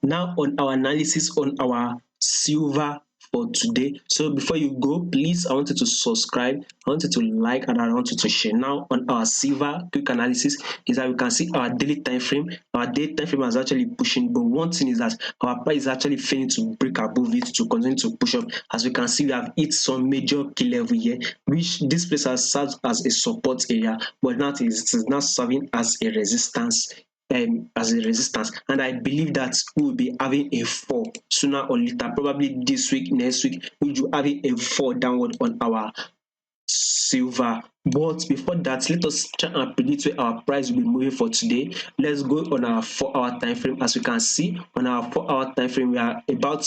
Now on our analysis on our silver for today. So before you go, please, I want you to subscribe, I want you to like, and I want you to share. Now on our silver quick analysis is that we can see our daily time frame. Our daily time frame is actually pushing, but one thing is that our price is actually failing to break above it to continue to push up. As we can see, we have hit some major key level here, which this place has served as a support area, but now it is now serving as a resistance, and I believe that we will be having a fall sooner or later, probably this week, next week, we will having a fall downward on our silver. But before that, let us try and predict where our price will be moving for today. Let's go on our 4-hour time frame. As we can see on our 4-hour time frame, we are about,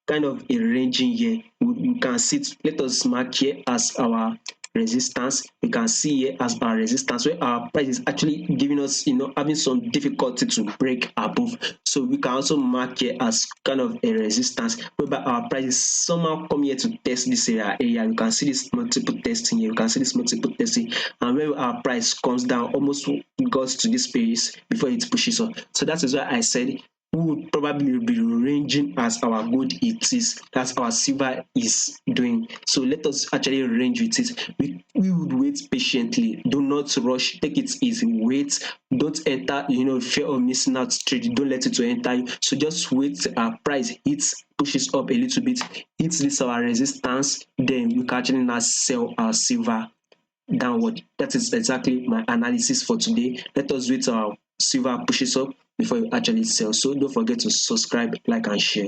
kind of a ranging here. We can see it. Let us mark here as our resistance. We can see here as our resistance where our price is actually giving us, having some difficulty to break above. So we can also mark here as kind of a resistance whereby our price is somehow come here to test this area. You can see this multiple testing here. You can see this multiple testing, and when our price comes down, almost goes to this space before it pushes up. So that is why I said we would probably be ranging as our gold it is, that's our silver is doing. So let us actually range with it. We would wait patiently. Do not rush. Take it easy. Wait. Don't enter, fear of missing out trade. Don't let it to enter you. So just wait. Our price hits, pushes up a little bit, hits this our resistance. Then we can actually now sell our silver downward. That is exactly my analysis for today. Let us wait till our silver pushes up before you actually sell. So don't forget to subscribe, like, and share.